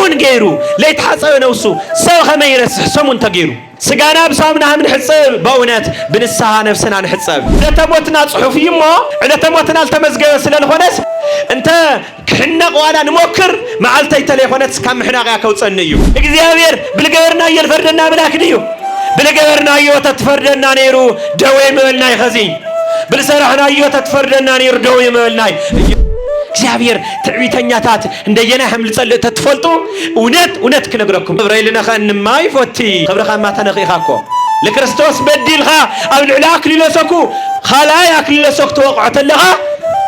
سمون غيرو ليت حصو نوسو سو خما يرسح سمون تغيرو سغانا بصامنا من حصب باونات بنسها نفسنا نحصب لتموتنا صحف يمو لتموتنا التمزغه سلالخونس انت كحنق وانا نموكر معلتي تليفونات كم حناقيا كوصنيو اغزيابير بالغبرنا يلفردنا بلاكنيو بالغبرنا يوتتفردنا نيرو دوي مبلنا يخزي بالسرحنا يوتتفردنا نيرو دوي مبلنا እግዚአብሔር ትዕቢተኛታት እንደየና ህምል ጸልእ ተትፈልጡ እውነት ክነግረኩም ብረይልና ኸንማይ ፎቲ ክብረኻ ማተነኺኻኮ ለክርስቶስ በዲልኻ ኣብ ልዕሊ አክሊለሰኩ ኻላይ አክሊለሰኩ ተወቅዖተለኻ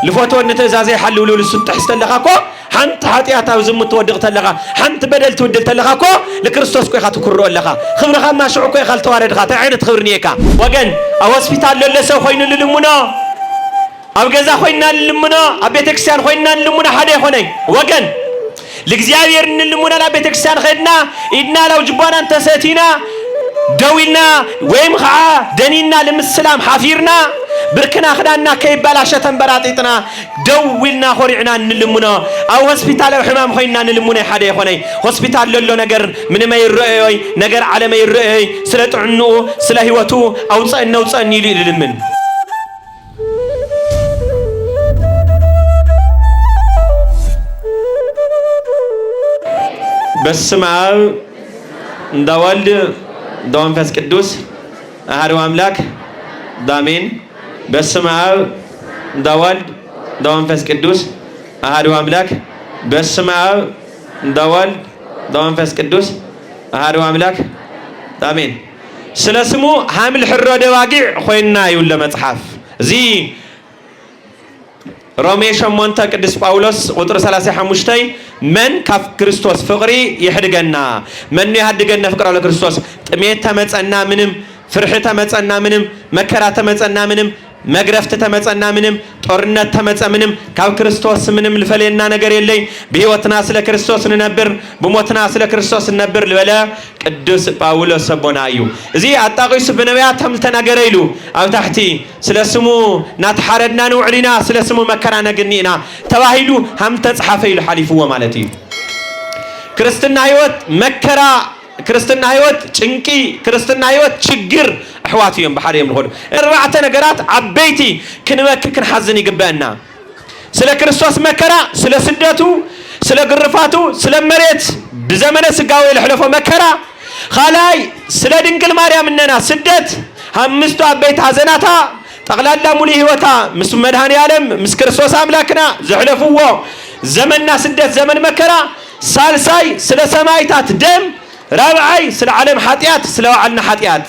ልፎቶ ንትእዛዘ ይሓልውሉ ልስጥሕ ስተለኻኮ ሓንቲ ኃጢአት ኣብ ዝሙት ትወድቕ ተለኻ ሓንቲ በደል ትውድል ተለኻኮ ለክርስቶስ ኮይኻ ትኩርኦ ኣለኻ ክብረኻ ማሽዑ ኮይኻ ልተዋረድኻ ታይ ዓይነት ክብሪ ኒኤካ ወገን ኣብ ሆስፒታል ለለ ሰብ ኮይኑ ልልሙኖ ኣብ ገዛ ኮይና ልሙና ኣብ ቤተክርስቲያን ኮይና ልሙና ሓደ ይኾነይ ወገን ለእግዚአብሔር ልሙና ኣብ ቤተክርስቲያን ኸድና ኢድና ላው ጅባና ተሰቲና ደዊልና ወይም ኸዓ ደኒና ለምስላም ሓፊርና ብርክና ኸዳና ከይባላሸ ተንበራጢጥና ደዊልና ኾሪዕና ልሙና ኣብ ሆስፒታል ኣብ ሕማም ኮይና ልሙና ሓደ ይኾነይ ሆስፒታል ለሎ ነገር ምንም አይረአይ ነገር ዓለም አይረአይ ስለ ጥዕንኡ ስለ ህይወቱ አውጸን ይሉ ልምን በስመ አብ ወወልድ ወመንፈስ ቅዱስ አሐዱ አምላክ አሜን። በስመ አብ ወወልድ ወመንፈስ ቅዱስ አሐዱ አምላክ በስመ አብ ወወልድ ወመንፈስ ቅዱስ አሐዱ አምላክ አሜን። ስለ ስሙ ሐምል ሕሮ ደዋጊዕ ኮይና ይውለ መጽሐፍ እዚ ሮሜ 8 ቅዱስ ጳውሎስ ቁጥር 35 من كف كريستوس فقري يحدقنا من يحدقنا فقر على كريستوس تميت تمتنا منهم فرحة تمتنا منهم مكرة تمتنا منهم مغرفت تمتنا منهم طرنت تمتنا منهم كف كريستوس منهم الفلينا نجر يلي بهوتنا سل كريستوس ننبر بموتنا سل كريستوس ننبر لولا قدوس باولوس بونايو زي اتاقيس بنبيات هم تناغريلو او تحتي سلسمو ناتحردنا نوعلنا سلسمو مكرا نغنينا تواهيلو هم تصحفي الحليفو مالتي كريستنا هيوت مكرا كريستنا هيوت چنقي كريستنا هيوت چغر احواتيهم بحريم الخد اربعه نغرات عبيتي كنمككن حزن يغبانا سلا كريستوس مكرا سلا سدتو سلا غرفاتو سلا مريت بزمن سغاوي الحلفو مكرا خالاي سلا دنگل مريم اننا سدت خمسቱ አበይት ሐዘናታ ጠቅላላ ሙሉ ህይወታ ምስ መድኃኔ ዓለም ምስ ክርስቶስ አምላክና ዝሕለፍዎ ዘመንና ስደት ዘመን መከራ ሳልሳይ ስለ ሰማይታት ደም ራብዓይ ስለ ዓለም ኃጢአት ስለ ዓለና ኃጢአት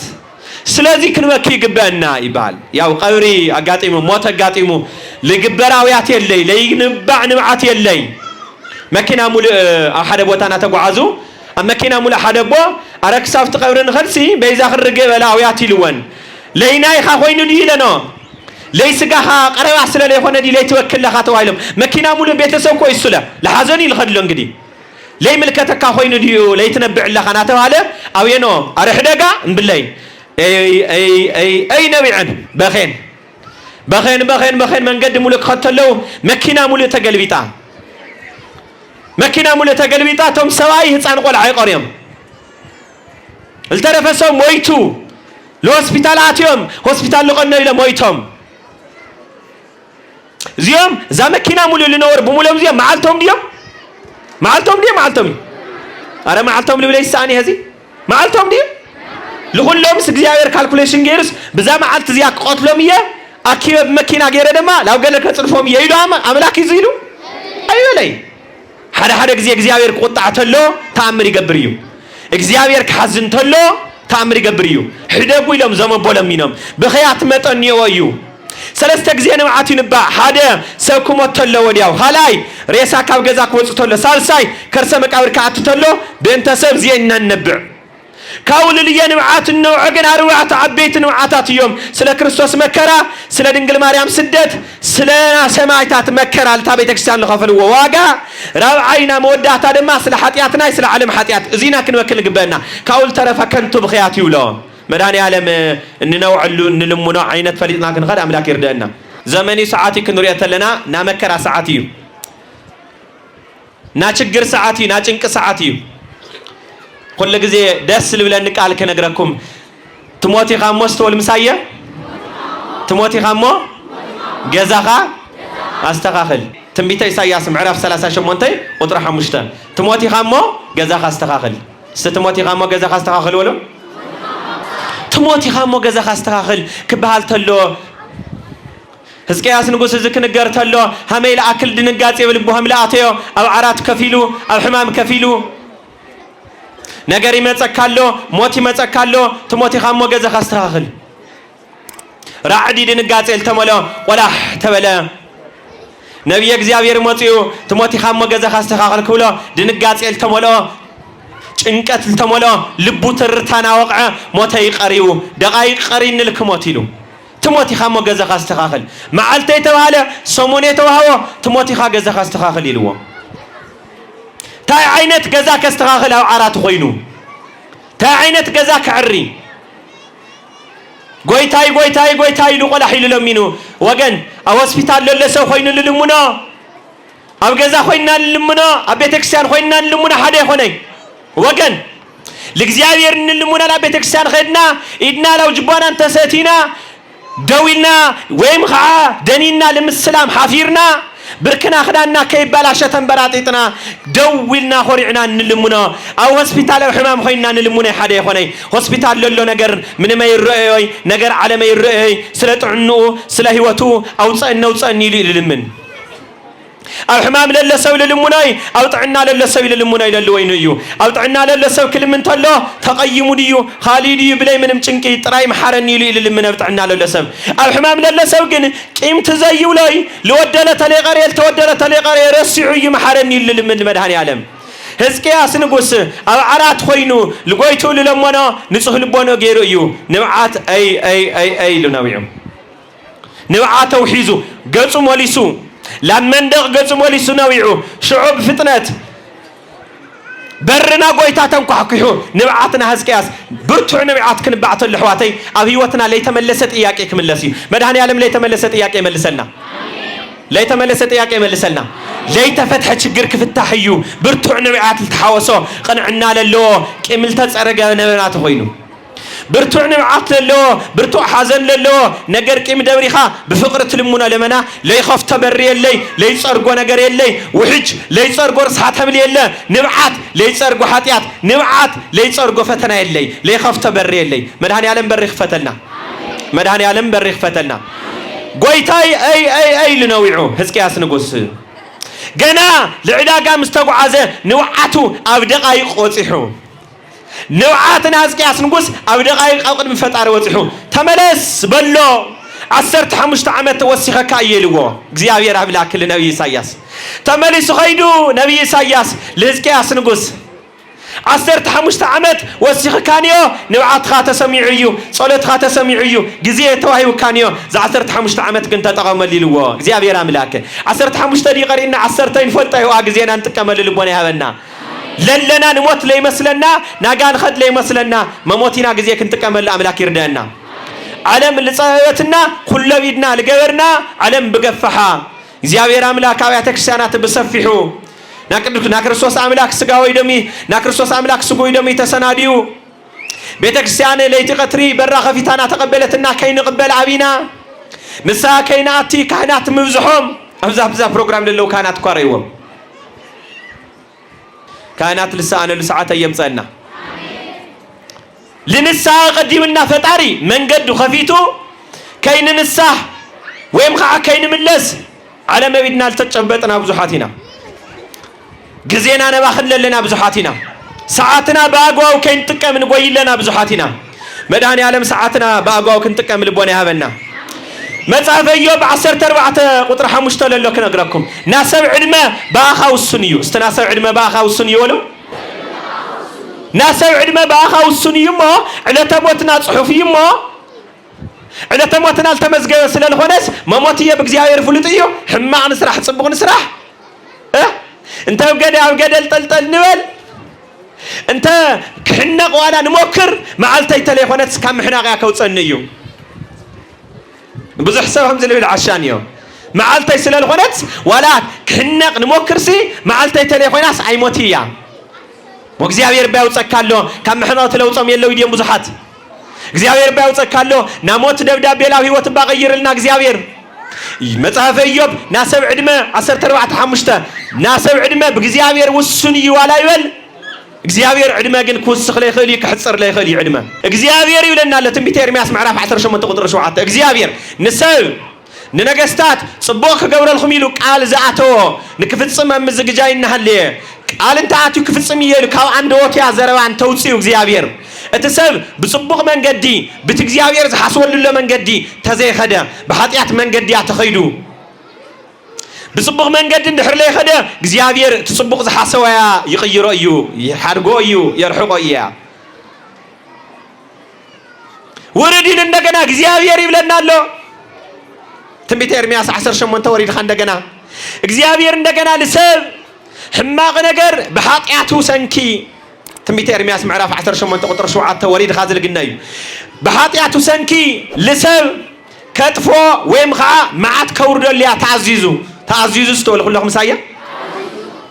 ስለዚህ ክንመክ ይግባና ይባል ያው ቀብሪ አጋጢሙ ሞት አጋጢሙ ለግበራውያት የለይ ለይግንባዕ ንብዓት የለይ መኪና ሙሉ ሓደ ቦታና ተጓዓዙ መኪና ሙሉ ሓደ ቦ አረክሳፍት ቀብርን ኸልሲ በይዛ ክርገ በላውያት ይልወን ለይናይ ኻኾይኑ ዲለኖ ለይስጋኻ ቀረባ ስለ ለይኾነ ዲ ለይትወክልኻ ተዋይሎም መኪና ሙሉ ቤተሰብ ኮ ይስለ ለሐዘን ይልኸድሎ እንግዲህ ለይ ምልከተካ ኾይኑ ዲዩ ለይትነብዕለኻ ናተዋለ አውየኖ አረሕደጋ እንብለይ اي نبيعن بخين መንገድ ሙሉ ከተለው መኪና ሙሉ ተገልቢጣ ቶም ሰባይ ህፃን ቆልዓ ይቆርዮም الترفسو مويتو لهوسبيتال اتيوم هوسبيتال لقنا الى مويتهم زيوم زا مكينا مولو لنور بمولم زيوم معلتهم ديوم ارى معلتهم لي ثاني هذه معلتهم ديوم لكلهم سغياير كالكوليشن غيرس بزا معلت زيا قتلهم يه اكيب مكينا غير دما لاو ገለ ከጽርፎም ይይዱ አምላክ ይዝይሉ አይበለይ ሓደ ጊዜ እግዚአብሔር ቆጣተሎ ተአምር ይገብርዩ እግዚአብሔር ከሐዝን ተሎ ተአምር ይገብርዩ ህደጉ ይለም ዘመቦለም ይነም በኸያት መጠን ይወዩ ሰለስተ ጊዜ ንብዓት ይንባ ሓደ ሰብኩሞ ተሎ ወዲያው ሃላይ ሬሳ ካብ ገዛ ከወጽተሎ ሳልሳይ ከርሰ መቃብር ከአትተሎ በእንተሰብ ዚየና ነብዕ ካውል ለየንብዓት ነው አገን አርዋዓት አቤት ንብዓታት ይዮም ስለ ክርስቶስ መከራ ስለ ድንግል ማርያም ስደት ስለ ሰማዕታት መከራ ለታ ቤተክርስቲያን ለኸፈልዎ ዋጋ ራብዓይና መወዳታ ደማ ስለ ኃጢአትና ስለ ዓለም ኃጢአት እዚና ክንወክል ግበና ካውል ተረፈ ከንቱ በኺያት ይውሎ መድኃኔ ዓለም እንነውዕሉ እንልሙኖ አይነት ፈሊጥና ክንኸድ አምላክ ይርዳና ዘመኒ ሰዓት ክንሪያ ተለና ና መከራ ሰዓት እዩ ناشجر ساعتي ناشنك ساعتي كل جزء دس اللي بلن قال كنقرأكم تموتي خاموس تول مسايا تموتي خامو جزاخا استخاخل تنبيت إساياس معرف 38 وطرح مشتا تموتي خامو جزاخا استخاخل ستموتي خامو جزاخا استخاخل ولا تموتي خامو جزاخا استخاخل كبهال تلو هزكياس نقول سزك نجار تلو هميل أكل دنجات يبل بهم لا أتيو أو عرات كفيلو أو حمام كفيلو نجاري متسكالو موتي متسكالو تموتي خامو جزاخا استخاخل راعدي دنجات يلتملو ولا تبلا نبي እግዚአብሔር ሞቲው ትሞቲ ካሞ ገዛ ካስተኻኸል ክብሎ ድንጋጽ የልተመሎ ጭንቀት ልተመሎ ልቡ ትርታና ወቅዐ ሞተይ ቀሪው ደቃይ ቀሪን ልክሞት ኢሉ ትሞቲ ካሞ ገዛ ካስተኻኸል መዓልተ የተባለ ሰሞን የተዋህቦ ትሞቲ ካ ገዛ ካስተኻኸል ኢልዎ ታይ ዓይነት ገዛ ካስተኻኸል አው ዓራት ኮይኑ ታይ ዓይነት ገዛ ክዕሪ ጎይታይ ጎይታይ ጎይታይ ልቆላ ሒሉ ለሚኑ ወገን ኣብ ሆስፒታል ለለሰው ኮይኑ ልልሙና ኣብ ገዛ ኮይና ልልሙና ኣብ ቤተክርስቲያን ኮይና ልልሙና ሓደ ይኾነይ ወገን ለእግዚአብሔር ልልሙና ኣብ ቤተክርስቲያን ኸድና ኢድና ላው ጅባና ተሰቲና ደዊልና ወይም ኸዓ ደኒና ለምስላም ሓፊርና بركنا خدنا كي بلا شتن براتيتنا دولنا خورعنا نلمنا أو هوسبيتال أو حمام خينا نلمنا حدا يخوني هوسبيتال لولو نجر من ما يرأي نجر على ما يرأي سلة عنو سلة هوتو أو تصنّو تصنّي للمن أو حمام للسوي للمناي أو طعنا للسوي للمناي للوينيو أو طعنا للسوي كل من تلا تقيموا ديو خالدي بلاي من مشنكي تراي محرني للمن أو طعنا للسوي أو حمام للسوي كن قيم تزيو لاي لودلة تلقاري تودلة تلقاري رسعي محرني للمن مدهني عالم هزكياس نقص أو عرات خوينو لقيتو للمنا نصح لبنا غيريو نوعات أي لنوعهم نوعات توحيزو قصوا موليسو لمن دق قصوا موليسو نوعو شعوب فتنات برنا قويتا تنكحكحو نبعاتنا هزكياس برتو نبعات كنبعت اللحواتي أبيوتنا ليتملست إياك ملسي مدهني عالم ليتملست إياك ملسنا ليتملست إياك ملسنا ليت فتح شجر كفتحيو برتو نبعات التحاوسو قنعنا للو كمل تسرق نبعات خوينو برتو نبعات للو برتو حزن للو نجر كم دوريخا بفقرة المنا لمنا لي خف تبري اللي لي صرقو نجر اللي وحج لي صرقو رصحات حمل اللي نبعات لي صرقو حاتيات نبعات لي صرقو فتنا اللي لي خف تبري اللي مدهني عالم بريخ فتلنا مدهني عالم بريخ فتلنا قويتاي اي لنويعو هزكياس نقص جنا لعلاقة مستقعزة نوعاتو أو دقائق وصيحو نوعاتنا هزكياس نقص أو دقائق أو قد مفتار وصيحو تملس بلو 15 عام توسخك أيلوه እግዚአብሔር አምላክ ለነብይ ኢሳይያስ ተመልሶ ኸይዱ ነብይ ኢሳይያስ ለሕዝቅያስ ንጉስ 15 ዓመት ወሲኽካንዮ ንብዓትኻ ተሰሚዑዩ ጸሎትኻ ተሰሚዑዩ ግዜ ተዋሂብካንዮ ዛ 15 ዓመት ግን ተጠቐመል ኢልዎ እግዚአብሔር አምላክ 15 ዲቀሪና 10 ይፈልጣዩ ግዜና እንጥቀመል ልቦና ያበና ለለና ንሞት ለይመስለና ናጋን ኸድ ለይመስለና መሞቲና ግዜ ክንጥቀመል አምላክ ይርዳና ዓለም ልጸበትና ኩሉ ቢድና ልገበርና ዓለም በገፈሓ እግዚአብሔር አምላክ አብያተ ክርስቲያናት በሰፊሑ ናክርስቶስ አምላክ ስጋዊ ደሚ ናክርስቶስ አምላክ ስጋዊ ደሚ ተሰናዲዩ ቤተክርስቲያን ለይቲ ቀትሪ በራ ኸፊታና ተቀበለትና ከይን ቅበል አቢና ንሳ ከይናቲ ካህናት ምብዝሖም አብዛ ፕሮግራም ለለው ካህናት ኳረይዎም ካህናት ልሳነ ለሰዓተ የምጸና لنسا قديمنا فتاري من قد خفيتو كاين نسا ويم خا كاين ملس على ما بدنا التجبطنا بزحاتنا غزينا نباخل لنا بزحاتنا ساعتنا باغواو كاين تقم نقوي لنا بزحاتنا مداني عالم ساعتنا باغواو كن تقم لبوني هبنا مصحف ايوب 14 قطر 5 للو كنغركم ناسب عدمه باخا وسنيو استناسب عدمه باخا وسنيو ولو ناسو عدمه باخا وسنيمو على تموتنا صحفيمو على تموتنا التمزغه سلالخونس مموتيه بእግዚአብሔር ፍልጥዮ ሕማቅ ንስራሕ ጽቡቕ ንስራሕ انت وقدل طلطل نبل انت كحنق وانا نمكر معلتي تليفونات كم حناقيا كوصنيو بزح سبهم زلبل عشانيو معالتي سلال خونت ولا كهنق نموكرسي معالتي تلي خوناس عيموتيا وإግዚአብሔር ቢያውጸካሎ ከመሕናት ለውጾም የለው ይደም ብዙሓት እግዚአብሔር ቢያውጸካሎ ናሞት ደብዳቤ ላው ህይወት ባቀይርልና እግዚአብሔር መጽሐፈ ኢዮብ ናሰብ ዕድመ 14:5 ናሰብ ዕድመ በእግዚአብሔር ውሱን ይዋላ ይበል እግዚአብሔር ዕድመ ግን ኩስኽ ላይ ኸሊ ክሕጽር ላይ ኸሊ ዕድመ እግዚአብሔር ይብለና ለትንቢተ ኤርምያስ ምዕራፍ 18 ቁጥር 7 እግዚአብሔር ንሰብ ንነገስታት ጽቡቕ ክገብረልኩም ኢሉ ቃል ዝኣተዎ ንክፍጽም ምዝግጃይና ሃልየ ቃል እንተ ኣትዩ ክፍጽም ይሉ ካብ አንድ ወትያ ዘረባን ተውጽዩ እግዚአብሔር እትሰብ በጽቡቕ መንገዲ ብት እግዚአብሔር ዝሓስወሉ መንገዲ ተዘይኸደ በኃጢአት መንገዲ ያተኸይዱ بصبغ من قد نحر ليه خده እግዚአብሔር تصبغ زحاسويا يغيرو እዩ يحرقو እዩ يرحقو እዩ ወረዲን እንደገና እግዚአብሔር ይብለናል ትንቢተ ኤርምያስ 18 ወሪድ እንደገና እግዚአብሔር እንደገና ለሰብ ሕማቅ ነገር በኃጢአቱ ሰንኪ ትንቢተ ኤርምያስ ምዕራፍ 18 ቁጥር 7 ወሪድ ካዝልግና እዩ በኃጢአቱ ሰንኪ ለሰብ ከጥፎ ወይም ኻ ማዓት ከውርዶልያ تعزيزو استول كلكم سايا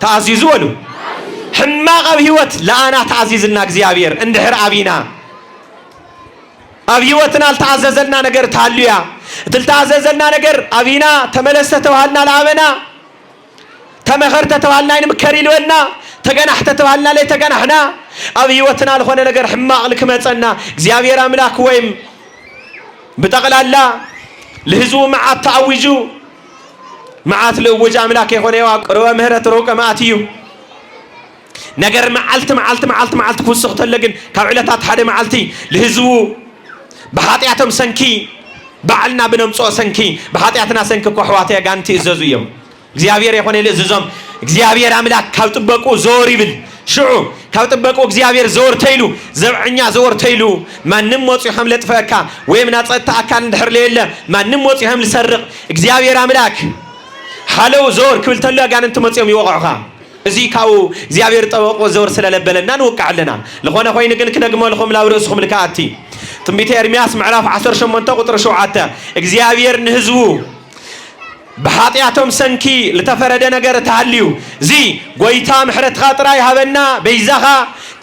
تعزيزو ولو حماق بهوت لا أنا تعزيزنا እግዚአብሔር اندحر أبينا أبيوتنا التعززلنا نجر تعليا تلتعززلنا نجر أبينا تملست توهلنا لعبنا تمخرت توهلنا إن مكريل ولنا تجنحت توهلنا لي تجنحنا أبيوتنا الخوان نجر حماق لكم يتصلنا እግዚአብሔር أملاك ويم بتقل الله لهزو مع التعويجو معات لوجه أملاك يخون يواقروا مهرة روك ماتيو نجر معلت كوسخت لكن كعلتات حدا معلتي لهزو بحاتياتهم سنكي بعلنا بنمصو سنكي بحاتياتنا سنك كحواتي جانتي زوزيهم እግዚአብሔር يخون يلززهم እግዚአብሔር أملاك كاوتبقو زوري بال شعو كاوتبقو እግዚአብሔር زور تيلو زرعنا زور تيلو ما نموت يحمل تفكا ويمنا تأكل ندحر ليله ما نموت يحمل سرق እግዚአብሔር أملاك حلو زور كلتلا قان انت مصيوم يوقعها ازي كاو እግዚአብሔር طبقو زور ስለለበለና እንወቃለና ለሆነ ሆይን ግን ከነግሞ ለኹም ላውርስኹም ልካቲ ትንቢተ ኤርምያስ ምዕራፍ 18 ቁጥር 7 እግዚአብሔር ንህዝቡ በኃጢአቶም ሰንኪ ለተፈረደ ነገር ታልዩ ዚ ጎይታ ምሕረት ኻጥራ ይሃበና በይዛኻ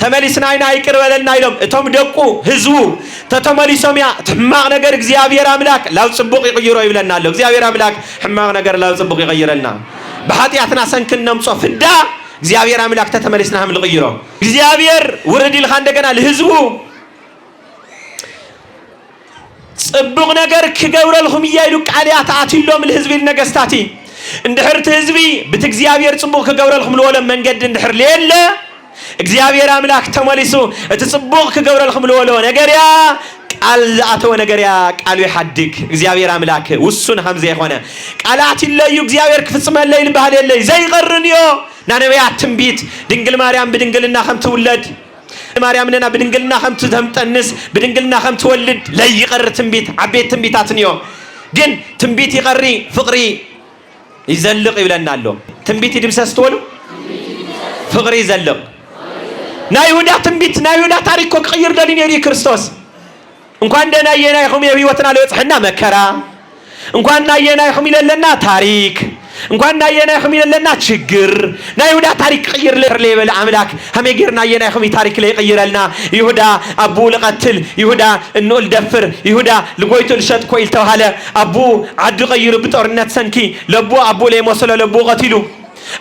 ተመሊስናይና ይቅርበለና ይሎም እቶም ደቁ ህዝቡ ተተመሊሶምያ ሕማቅ ነገር እግዚአብሔር አምላክ ላው ጽቡቅ ይቀይሮ ይብለናል እግዚአብሔር አምላክ ሕማቅ ነገር ላው ጽቡቅ ይቀይረልና በኃጢአትና ሰንክን ነምጾ ፍዳ እግዚአብሔር አምላክ ተተመሊስናም ልቀይሮ እግዚአብሔር ወረድ ይልኻ እንደገና ለህዝቡ ጽቡቅ ነገር ክገብረልኩም ይይሉ ቃልያት አትሎም ለህዝብ ነገስታቲ እንድሕርት ህዝቢ ብት እግዚአብሔር ጽቡቅ ክገብረልኩም ለወለ መንገድ እንድሕር ለለ እግዚአብሔር አምላክ ተመሊሱ እትጽቡቅ ክገብረልኩም ለወለ ነገርያ ቃል አተው ነገርያ ቃሉ ይሐድግ እግዚአብሔር አምላክ ውሱን ሐምዘ ይሆነ ቃላት ይለዩ እግዚአብሔር ክፍጽመለ ይልባል የለ ዘይቀርንዮ ናነቢያት ትንቢት ድንግል ማርያም በድንግልና ከም ትውለድ ማርያም ለና በድንግልና ከም ትምጠንስ በድንግልና ከም ትወልድ ላይ ይቀር ትንቢት አቤት ትንቢታትንዮ ግን ትንቢት ይቀሪ ፍቅሪ ይዘልቅ ይብለናል ትንቢት ይድምሰስ ተወሉ ፍቅሪ ይዘልቅ ናይሁዳ ትንቢት ናይሁዳ ታሪክ ከቀይር ደሊን የሪ ክርስቶስ እንኳን ደና የናይኹም የህይወትና ለጽሕና መከራ እንኳን ናየናይኹም ይለለና ታሪክ እንኳን ናየናይኹም ይለለና ችግር ናይሁዳ ታሪክ ቀይር ለበለ አምላክ ሀሜገርና የናይኹም ታሪክ ላይ ቀይረልና ይሁዳ አቡ ለቀትል ይሁዳ እንል ደፍር ይሁዳ ለጎይቶ ልሸጥ ኮይል ተዋለ አቡ አድ ቀይር በጦርነት ሰንኪ ለቡ አቡ ላይ መስለ ለቡ ቀትሉ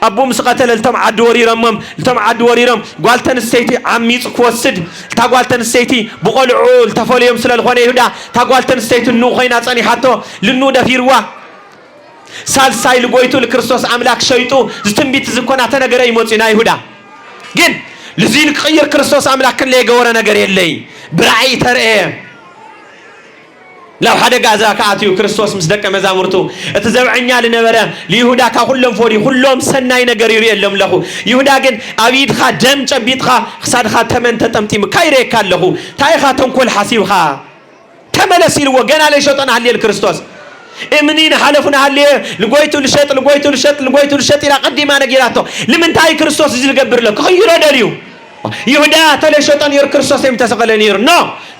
أبو مسقتل التم عدوري رمم التم عدوري رم قالتن السيتي عميص كوسد تا قالتن السيتي بقلعو التفوليوم سل الخونه يهودا تا قالتن السيتي النو خينا صني حتى لنو دفيروا ሳልሳይ ልጎይቱ ለክርስቶስ አምላክ ሸይጡ ዝትንቢት ዝኮና ተነገረ ይሞጽና ይሁዳ ግን ለዚህን ቀየር ክርስቶስ አምላክን ለገወረ ነገር የለይ ብራይ ተርኤ ላው ሐደጋ ዛካአቲው ክርስቶስ ምስደቀ መዛሙርቱ እተዘብዐኛ ለነበረ ለይሁዳ ካሁሉም ፎሪ ሁሉም ሰናይ ነገር ይየለም ለሁ ይሁዳ ግን አቢድኻ ደም ጨቢጥኻ خሳድኻ ተመን ተጠምጢም ካይሬካ ለሁ ታይኻ ተንኮል ሐሲብኻ ተመለሲል ወገና ላይ ሸጠና አለል ክርስቶስ እምኒን ሐለፉና አለ ለጎይቱ ልሸጥ ኢላ ቀዲማ ነጊራቶ ለምንታይ ክርስቶስ እዚህ ልገብር ለክ خير ደልዩ ይሁዳ ተለሸጠን ይር ክርስቶስ የምተሰቀለን ይር ኖ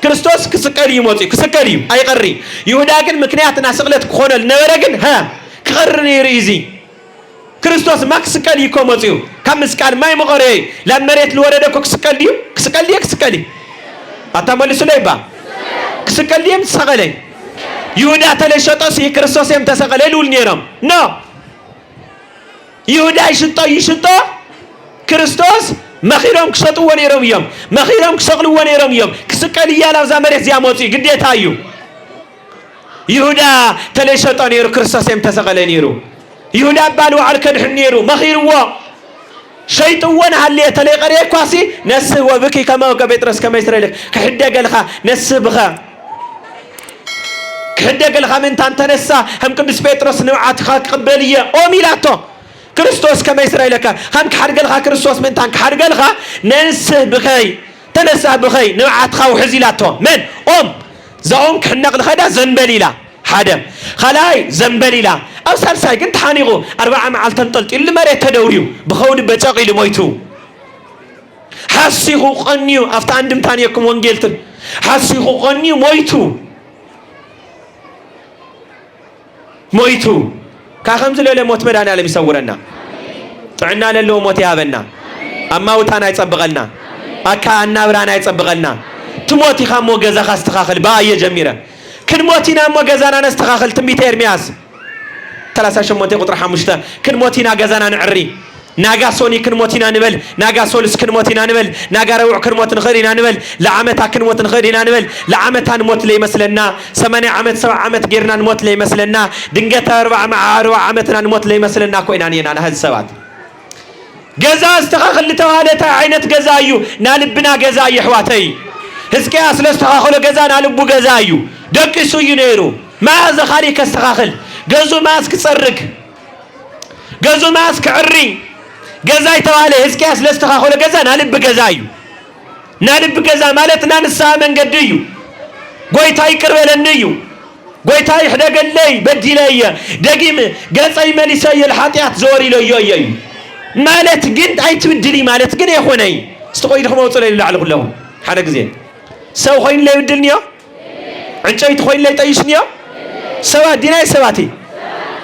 ክርስቶስ ክስቀል ይሞጽ ክስቀል አይቀሪ ይሁዳ ግን ምክንያትና ስቅለት ኮነል ነበረ ግን كرني ريزي كريستوس ماكسكالي كوموتيو كم مسكال ما يمغري لما مريت الوردة كسكاليو كسكالي أتامل سليبا كسكالي مسغلي يهودا تلشطوس كريستوس يم تسغلي لول نيرم نو يهودا يشطو كريستوس مخيرهم كشطوا ونيرم يوم مخيرهم كشغلوا ونيرم يوم كسكالي يالا زامريت زياموتي قديت هايو يهودا تلشطو نيرو كريستوس يم تسغلي نيرو يهودا بالو على كدح نيرو مخير وا شيطوان هاللي تلي قريه كواسي نس وبكي كما كبيترس كما يسرلك كحده قالخا نس بخا كحده قالخا من تنتنسا هم قدس بيترس نوعات خا قبليه او ميلاتو كريستوس كما يسرلك هم كحرقلخا كريستوس من تان كحرقلخا نس بخي تنسى بخي نوعات خا وحزيلاتو من زعوم كحنقل خدا زنبليلا حدا خلاي زنبليلا أو سالساي كنت حانيغو 4 معالت تنطلط اللي مريت تدوريو بخود بتاقي لمويتو حاسيخو قنيو أفتا عندم تانيكم وانجيلتن حاسيخو قنيو مويتو كاخمز لولا موت مدانا اللي بيصورنا طعنا للو موت يابنا أما وتانا يتصبغلنا أكا أنا برانا يتصبغلنا تموتي خامو غزا خاستخاخل باية جميرة كن موتينا مو غزانا نستخاخل تنبيت إرمياس 38 قطر 5 كن موتينا غزانا نعري ناغا سوني كن موتينا نبل ناغا سولس كن موتينا نبل ناغا روع كن موت نخرينا نبل لعمتا كن موت نخرينا نبل لعمتا نموت لي مثلنا 8 عمت 7 عمت غيرنا نموت لي مثلنا دنگتا 4 عمتنا نموت لي مثلنا كوينا نينا هاد سبات غزا استخاخل توالتا عينت غزايو نالبنا غزاي حواتي حزقياس لستخاخل غزا نالبو غزايو دقسو ينيرو ما زخاري كاستخاخل غزو ماسك تصرق غزو ماسك عري غزاي توالي حزقياس لستخاخل غزا نالب غزايو نالب غزا مالتنا نسا منقديو غويتاي قربلنيو غويتاي حدقلي بديلي دقيم غصاي مليساي الحاتيات زوري لو يوي مالت قنت اي تبدلي مالت قن يخوني استقويدكم وصلوا الى على كلهم حدا غزي سو خوين لا يبدلنيو عنچيت خوين لا يطيشنيو سوا دينا سواتي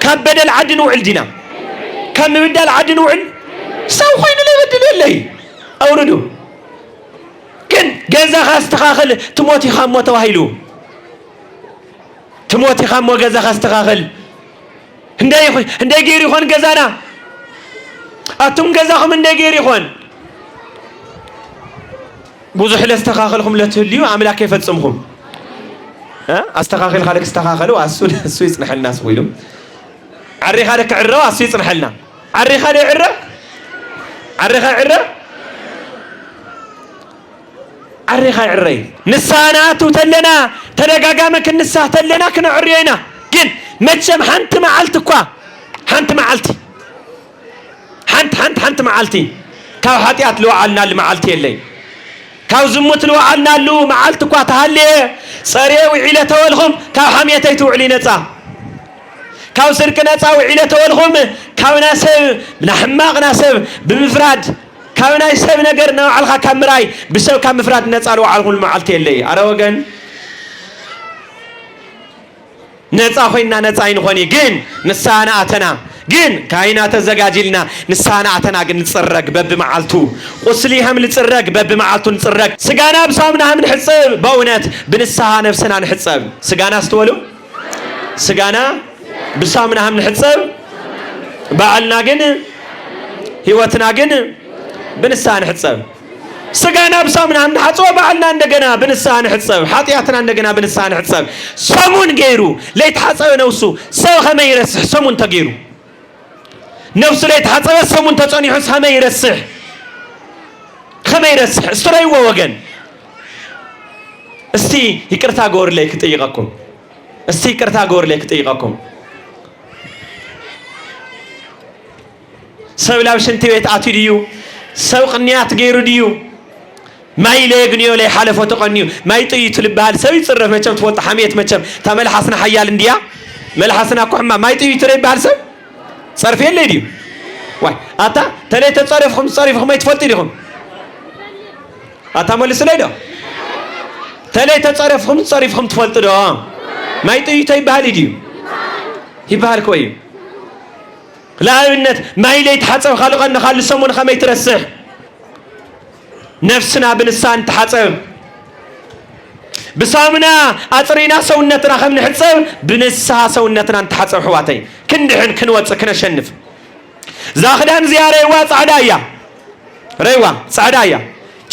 كم بدل عدن وعلدنا كم بدل عدن وعل سو خوين لا يبدل لي اوردو كن غزا خاستخاخل تموتي خامو توهيلو تموتي خامو غزا خاستخاخل هندي غيري خون غزانا اتم غزاكم هندي غيري خون بوزح لاستخاخلكم لا تهليو املاك يفصمكم استخاخل خالك استخاخلوا اسو يصنح الناس ويلو عري خالك عرو اسو يصنح لنا عري خالك عري عري نساناتو تلنا تدغاغامك نساه تلنا كن عرينا كن متشم حنت معلتكوا حنت معلتي حنت معلتي كاو حاتيات لو علنا المعلتي يلي كاو زموت لو علنا لو معلتكوا تهلي صريو عيله تولهم كاو حميتي توعلي نصا كاو سرق نصا وعيله تولهم كاو ناسب نحماق ناسب بمفراد كاو ناسب نجر نوع علخا كامراي بسو كام مفراد نصا لو علهم المعلتي يلي ارا وغن نصا خوينا نصا ينخوني جن نسانا اتنا جن كاينا تزغاجلنا نسانا اتنا جن نصرق بب معلتو قسلي هم نصرق بب معلتو نصرق سغانا بصامنا هم نحصب بونت بنسها نفسنا نحصب سغانا استولو سغانا بصامنا هم نحصب بعلنا جن هيوتنا جن بنسها نحصب سغانا بصامنا هم نحصب بعلنا عندنا بنسها نحصب حاطياتنا عندنا بنسها نحصب سمون غيرو ليت حصب نوسو سو خما يرسح سمون تغيرو نفس ليت حصب سمون تصنيح خما يرسح استريوا وغن استي يقرتا غور لك طيقكم استي يقرتا غور لك طيقكم سو لاو شنت بيت اتيديو سو قنيات غيرو ديو ماي لغنيو لي حلفو تقنيو ماي طيت لبال سو يصرف مچم تفوت حميت مچم تملحسنا حيال انديا ملحسنا كحما ماي طيت لبال سو صرف يلي ديو واي اتا تلي تصرفكم صرفكم ما يتفوت ليكم أتامل سليدا تلي تصرفهم تفلت ده ما يتيجي تاي بحالي ديو يبحال كوي لا أبنت ما يلي تحصب خلقنا خالي سمون خما يترسح نفسنا بنسان تحصب بسامنا أطرينا سونتنا خم نحصب بنسها سونتنا نتحصب حواتي كندحن كنوص كنشنف زاخدان زيارة ريوا صعدايا ريوا صعدايا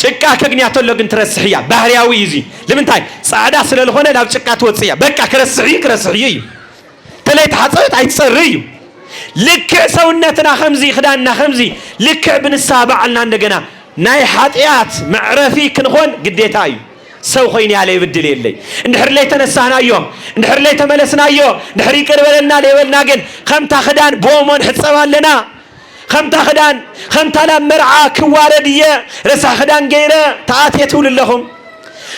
شكا كغنياتو لو ترسحيا ባህሪያዊ ይዚ ለምንታይ ጻዕዳ ስለሆነ ላብ ጭቃ ትወጽያ በቃ ክረስሕይ ተለይት ሐጸት አይጸርዩ ልክ ሰውነትና خمزي خدانና خمزي ልክ ብንሳ በዓልና እንደገና ናይ ኃጢያት መዕረፊ ክንኾን ግዴታ እዩ ሰው ኾይን ያለ ይብድል የለይ እንድሕር ላይ ተነሳናዮ እንድሕር ላይ ተመለስናዮ እንድሕር ይቅርበለና ለይበልና ግን ከምታ خدان ቦሞን ሕጸባለና خمتا خدان خمتا لا مرعى كواردية رسا خدان غيره تآتيتو للهم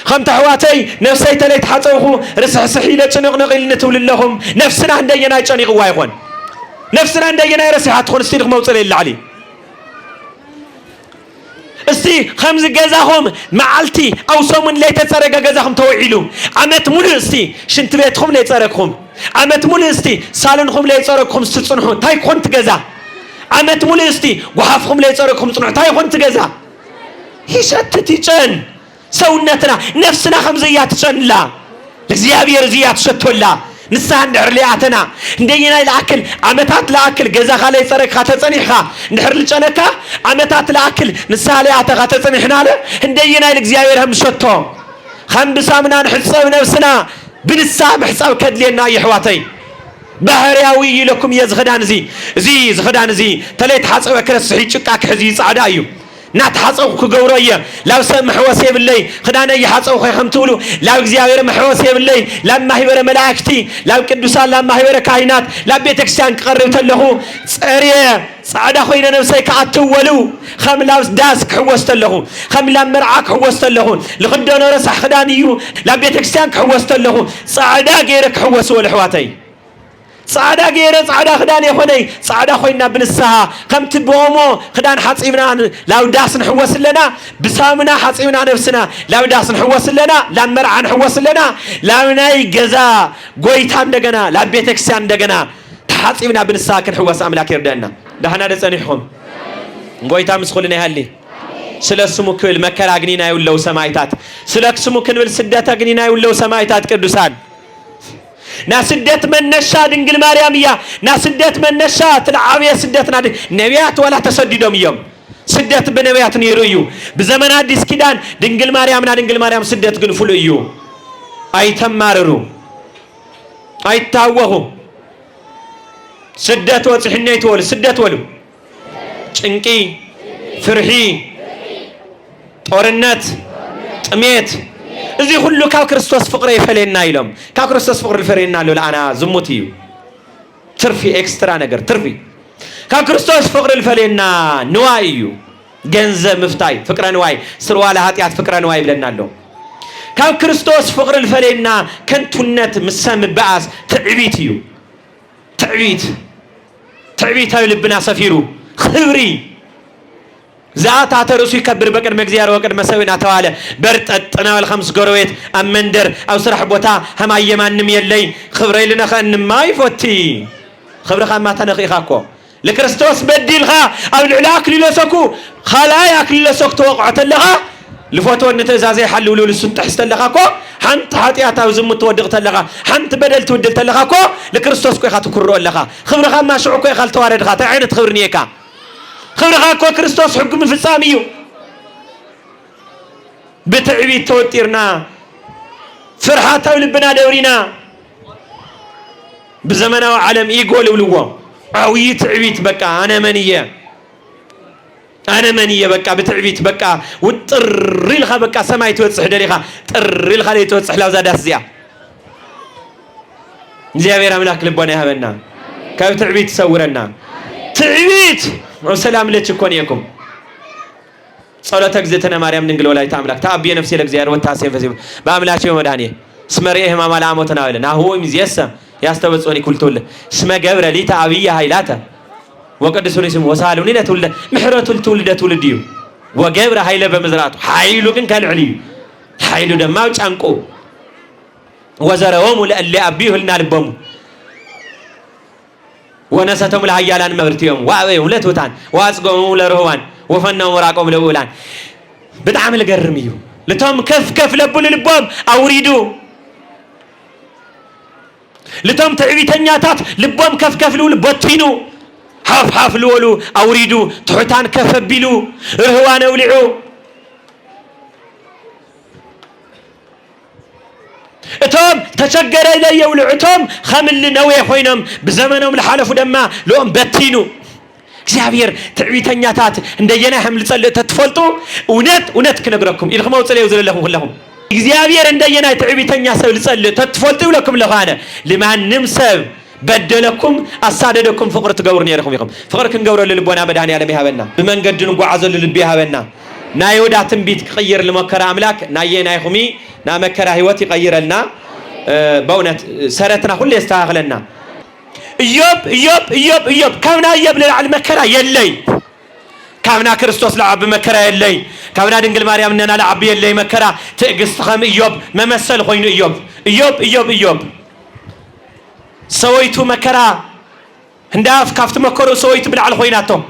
خمتا حواتي نفسي تليت حطوخو رسا سحيلة چنقنق لنتو للهم نفسنا عندنا يچنق وايخون نفسنا عندنا يرسي حتخون استيرق موصل إلا علي استي خمز جزاهم معلتي أو سومن ليت تسرق جزاهم توعيلو عمت مول استي شنت بيتهم ليت تسرقهم عمت مول استي سالنهم ليت تسرقهم ستصنحون تاي كنت جزا عمت مولستي وحافهم لا يصركم صنعتاي كون تجزا يشتتي جن سونتنا نفسنا خمزيات جن لا እግዚአብሔር ዝያት ሸቶላ ንሳን ድርሊያተና እንደየና ለአክል አመታት ለአክል ገዛ ካለ ይጸረክ ከተጸኒኻ እንድሕር ልጨነካ አመታት ለአክል ንሳሊያተ ከተጸኒሕናለ እንደየና ለእግዚአብሔር هم ሸቶ ከም ብሳምና ንሕጸብ ነፍስና ብንሳ ምሕጻብ ከድለና ይሕዋተይ ባህሪያዊ ይለኩም የዝኸዳን እዚ ዝኸዳን እዚ ተለይት ሓጸበ ክረስሕ ጭቃ ክሕዚ ጻዕዳ እዩ ናት ሓጸው ክገብሮየ ላብ ሰብ መሕወስ የብለይ ክዳነ ይሓጸው ከም ትብሉ ላብ እግዚአብሔር መሕወስ የብለይ ላብ ማህበረ መላእክቲ ላብ ቅዱሳን ላብ ማህበረ ካህናት ላብ ቤተክርስቲያን ክቀርብ ተለኹ ጸርየ ጻዕዳ ኮይነ ነፍሰይ ከኣትወሉ ከም ላብ ዳስ ክሕወስ ተለኹ ከም ላብ መርዓ ክሕወስ ተለኹ ልኽደኖ ረሳሕ ክዳን እዩ ላብ ቤተክርስቲያን ክሕወስ ተለኹ ጻዕዳ ገይረ ክሕወስ ወል ሕዋተይ صعدا غير صعدا خدان يخوني صعدا خوينا بنسها كم تبومو خدان حصيبنا لاو داس نحوس لنا بسامنا حصيبنا نفسنا لاو داس نحوس لنا لا مرعى نحوس لنا لاو ناي غزا غويتام دغنا لا بيتكسيان دغنا حصيبنا بنسها كنحوس املاك يردنا دهنا دصنيحهم غويتام مسخولنا يحلي سلسمو كل مكرا غنينا يولو سمايتات سلكسمو كنبل سدات غنينا يولو سمايتات قدوسان ناسدت من نشا دنجل مريم يا ناسدت من نشا تلعبيا سدت نادي نبيات ولا تسددهم يوم سدت بنبيات نيرويو بزمن حديث كيدان دنجل مريم سدت غنفلو يو اي تماررو اي تاوهو سدت وصحنيت ول سدت ولو ጭንቂ ፍርሂ ጦርነት ጥሜት እዚህ ሁሉ ካብ ክርስቶስ ፍቅር ይፈለና ይሎም ካብ ክርስቶስ ፍቅር ይፈለና ለአና ዝሙትዩ ትርፊ ኤክስትራ ነገር ትርፊ ካብ ክርስቶስ ፍቅር ይፈለና ንዋይዩ ገንዘብ ምፍታይ ፍቅረ ንዋይ ስርዋለ ኃጢአት ፍቅረ ንዋይ ብለናሎ ካብ ክርስቶስ ፍቅር ይፈለና ከንቱነት ምሰም በአስ ትዕቢትዩ ትዕቢታዊ ልብና ሰፊሩ خبري ذات عترسي كبر بكر مجزيار وكر مسوينا توالى برتنا والخمس قرويت أمندر أو سرح بوتا هم أيمان نمي اللي خبري لنا خان ما يفوتي خبر خان ما تنقي خاكو لكريستوس بديل خا أو العلاك للسكو خلاياك للسك توقعت لها لفوتو النتزازي حلولو للسنت حست لخاكو حنت حاتياتا وزمت تودغت لها حنت بدل تودلت لخاكو لكريستوس كو خاتو كرو لها خبر خان ما شعو كو خال توارد خا تعين تخبرنيكا خبرها كو كريستوس حكم فصاميو بتعبيد توتيرنا فرحاتا ولبنا دورينا بزمنا وعالم يقول ولو عوي تعبيد بكا انا منيه بكا بتعبيد بكا وطري لها بكا سماي توصح دريخا طري لها لي توصح لاو زاداس زيا እግዚአብሔር አምላክ ልቦና ያበና ካብ تعبيد تسورنا تعبيد وسلام لتكون يكم صلاة اجزتنا مريم نقول ولا يتعملك تعبي نفسي لك زيار والتعسير فزيب بعملها شيء مدانيه اسم رئيه ما مال عموتنا ولا هو مزيسم يستوصوني كل تول اسم جبر لي تعبيه هايلاته وقدسوني اسم وسالوني لا تولد محرة تولد تولديو وجبر هايله بمزراته حايلو كن كان علي حايلو دماو ጫንቆ وزرهم اللي ابيه لنا لبهم ونستهم الهيالان مبرتيهم وأبيهم لا توتان وأسقهم لرهوان وفنهم وراقهم لولان بتعمل قرميو لتهم كف لبول البوم أوريدو لتهم تعبي تنياتات لبوم كف لول بطينو حاف لولو أوريدو تحتان كف بيلو رهوان أولعو اتهم تشجر إلي يولعتهم خمل نوي خوينهم بزمنهم لحالفوا دما لهم بطينو እግዚአብሔር ትዕቢተኛታት እንደየና ህምል ጸልእ ተትፈልጡ እውነት ክነግረኩም ኢልኹም ወጽለዩ ዘለኹም ሁላሁም እግዚአብሔር እንደየና ትዕቢተኛ ሰብ ልጸልእ ተትፈልጡ ይለኩም ለኻነ ለማንም ሰብ በደለኩም አሳደደኩም ፍቅር ትገብሩ ነይርኩም ይኹም ፍቅር ክንገብረሉ ልቦና መድኃኒዓለም ይሃበና በመንገድ ንጓዓዘሉ ልብ ይሃበና ናይ ወዳ ትንቢት ክቀይር ለመከራ አምላክ ናየና ይኹሚ ና መከራ ህይወት ይቀይረልና በእውነት ሰረትና ሁሉ ያስተካክለና إيوب كمنا إيوب للعل مكرا يلي كمنا كريستوس لعب مكرا يلي كمنا دنجل مريم ننا لعب يلي مكرا تقص خم إيوب ما مثل خوين إيوب سويتو مكرا هنداف كافت مكرو سويتو بالعل خويناتو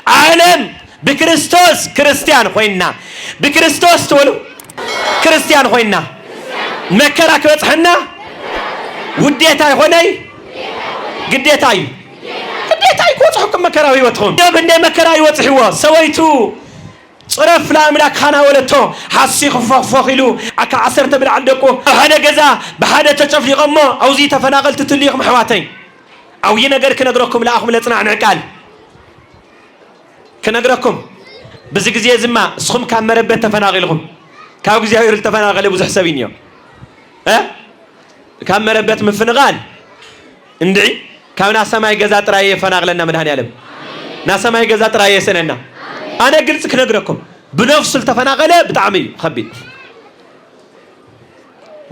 عالم بكريستوس كريستيان خوينا بكريستوس تولو كريستيان خوينا مكرا كبصحنا وديتاي هوناي قديتاي كوصحكم مكراوي وتهم يا بني مكراوي وتصحوا سويتو صرف لا املاك خانا ولتو حسي خفخلو اكا عسرت بالعندكو هذا جزا بهذا تشفلي قمو او زي تفناقلت تليكم حواتي او ينغر كنغركم لا اخم لصنع نعقال كنغركم بزي غزي زما اسخم كامربت تفناقلكم كاو غزي هير تفناقل بزح سبينيو كامربت مفنغال اندعي كامنا سماي غزا طراي فناقلنا مدحنيالم نا سماي غزا طراي سننا انا قلت كنغركم بنفس التفناقله بطعمي خبي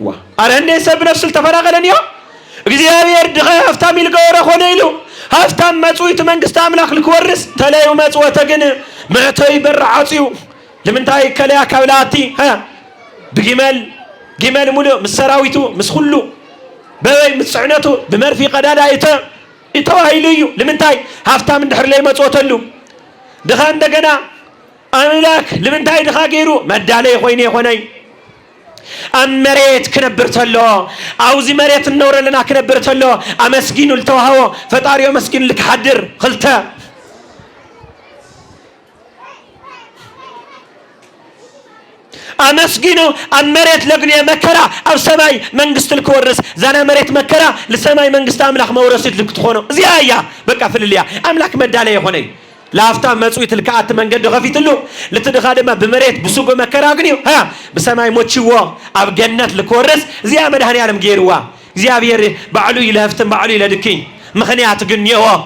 وا ارني سب نفس التفناقلنيا እግዚአብሔር ድኸ ሀብታም ይልገወረ ሆነ ይሉ ሀብታም መጽውት መንግስት አምላክ ልክወርስ ተለዩ መጽወተ ግን መተይ በርዓጽዩ ለምንታይ ከለያ ካብላቲ بجمال مولو مسراويتو مسخلو بوي مسعنتو بمرفي قدادا يتواهيليو لمنتاي هافتام اندحر لي مصوتلو دخا اندغنا املاك لمنتاي دخا غيرو مدالي خويني خوناي امريت كنبرتلو اوزي مريت نورلنا كنبرتلو امسكينو لتوهاو فطاريو مسكين لك حدر خلتا أمسكينو أمريت لقني مكرا أو سماي منقست الكورس زانا مريت مكرا لسماي منقست أملاك مورسيت لك تخونه زيايا بقى في الليا أملاك مدالي يخوني لافتام مسويت الكعات من قد غفيت له لتدخل ما بمريت بسوق مكرا أغنيو بسماي موتشوا أو جنة الكورس زي مدهني عالم جيروا زي بير بعلو يلهفتن بعلو يلدكين مخنيات قنيوا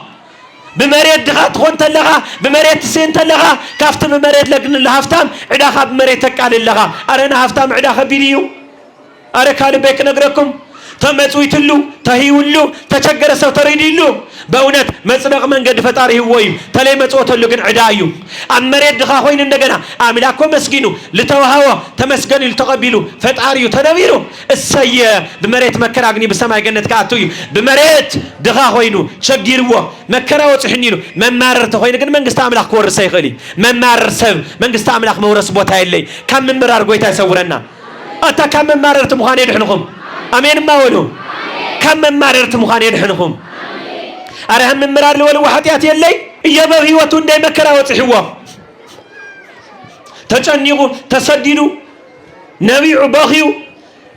بمريت دخات خون تلغا بمريت سين تلغا كافت بمريت لقن الهفتام عداخا بمريتك على اللغا أرنا هفتام عداخا بيديو أرى كان بيك نقرأكم تمسويت له تهيول له تشجر سو تريد له بأونات مسنق من قد فتاره هويم تلي مسوت له كن عدايو أمريت دخا خوين النجنا أملاكم مسكينو لتوهوا تمسكن التقبلوا فتاريو تنبيرو السيء بمريت مكراغني بسماء جنة كاتوي بمريت دخا خوينو شجيروا مكرا وتحنينو من ماررت خوين كن من قست أملاك ورث سيخلي من مارر سب من قست أملاك مورث بوتاي لي كم من مرار قويتا يسورنا أتا كم من ماررت مخانين حنكم أمين ما ولو كم من ماررت مخاني يدحنهم أرهم من مرار لولو وحطيات يلي يبغي وتون دي مكرا وتحوا تجنيغو تسديدو نبيع باخيو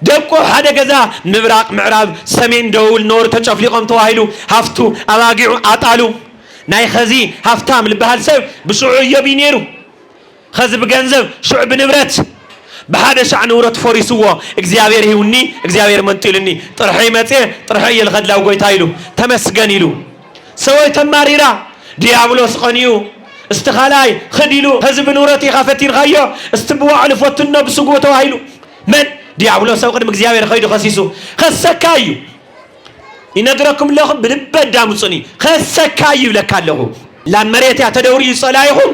دبقو حدا كذا مبراق معراب سمين دول نور تشفليقهم تواهيلو هفتو أواقعو عطالو ناي خزي هفتام لبهال سب بسعو يبينيرو خزب جنزب شعب نبرت بهذا شأن ورد فوريسوا إخزيابير هوني إخزيابير منتيلني طرحي متى طرحي الخد لو قوي تايلو تمسجنيلو سوي تماريرا ديابلوس قنيو استخالاي خديلو هزب نورتي خافتين خيو استبوا على فوتنا بسقوة وهايلو من ديابلوس سوق قدم إخزيابير خيدو خسيسو خسكايو ينقركم لهم بنبدا دامصني خسكايو لك له لا مريت يعتدوري صلايهم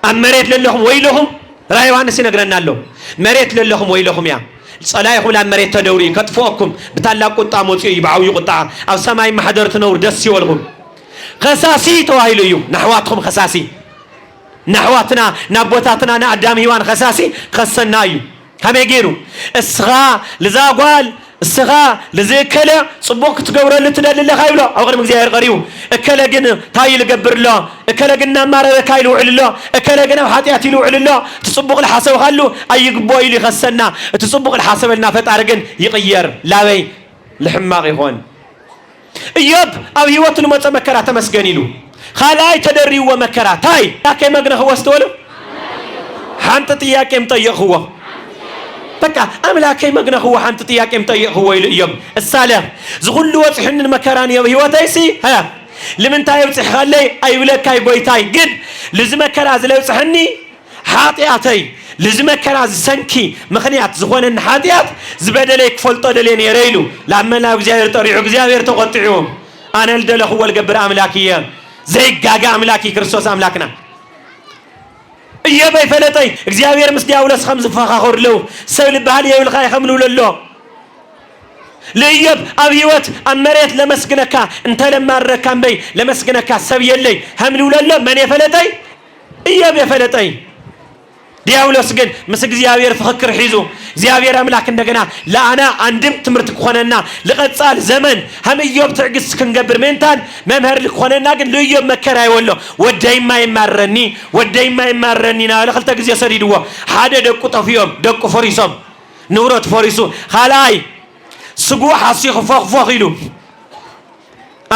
أم مريت لهم ويلهم راي وانا سينغرنا له مريت لهم ويلهم يا صلاة خلا مريت تدوري كتفوكم بتلاقوا قطع موتي يبعوي قطع أو سماي ما حضرت نور دسي والهم خساسي تواهيلو نحواتهم خساسي نحواتنا نبوتاتنا نقدام هيوان خساسي خسنايو هم يجيرو الصغا لزاقوال الصغا لزيكلا صبوك تقبر اللي تدل اللي خايلو أو غير مجزير قريو اكلا جن تايل قبر الله اكلا جنا مارا كايلو على الله اكلا جنا وحاتياتي لو على الله تصبوك الحاسب خلو اي قبوي اللي خسنا تصبوك الحاسب لنا فتارجن يغير لا بي لحماق يخون اياب او هيوت الموت مكرا تمسجني له خالاي تدري ومكرا تاي ياكي مغنى هو استولو حانت تياكي مطيق هو بكا أملاكي مغنى هو حانت تياكي مطيق هو اياب السالة زغل وصحن المكراني هيوت ايسي ها لمن تاي وصح خالي اي ولكاي بويتاي قد لزم كراز لو صحني حاطياتي لزم كراز سنكي مخنيات زغون حاطيات زبدلك فلطو دلين يريلو لما لا እግዚአብሔር طريق እግዚአብሔር ተቆጥعوم انا الدله هو الجبر املاكيه زي غاغا املاكي ክርስቶስ املاكنا እየበይ ፈለጠይ እግዚአብሔር ምስ ዲያብሎስ خمس فخاخر له ሰብ ልባል ይብልኻ ይخملو ለሎ ليب أبيوت أمريت لمسكنكا أنت لما ركان بي لمسكنكا سب يلي هملو لله من يفلتي إياب يفلتي دياولوس جن مسك زيابير فكر حيزو زيابير أملاك عندنا لا أنا عندم تمرت خوننا لقد صار زمن هم إياب تعجز كنجبر منتان ما مهر لخوننا جن ليب مكراي ولا وداي ما يمرني ناله خلتك زي سريدوا هذا دك طفيهم دك فريسهم نورات فريسو خلاي سقوا حسيخ فوق يلو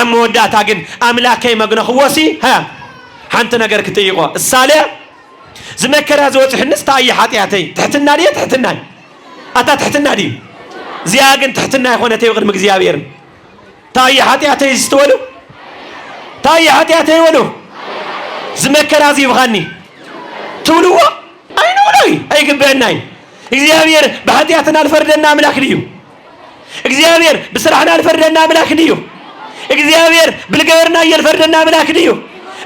أم ودات أجن أملاكي مجنى خواسي ها حنت نجار كتيقوا السالة زمكر هذا حنس تاي حاتياتي تحت النادي تحت النادي أتا تحت النادي زياجن تحت النادي خونا تيغر مجزيابير تاي حاتياتي يستولو تاي حاتياتي ولو زمكر هذا يبغاني تولوا أين ولاي أي جبناي زيابير بحاتياتنا الفردنا أملاك ليو እግዚአብሔር በስራህና الفردنا أملاك ديو እግዚአብሔር بالجبرنا الفردنا أملاك ديو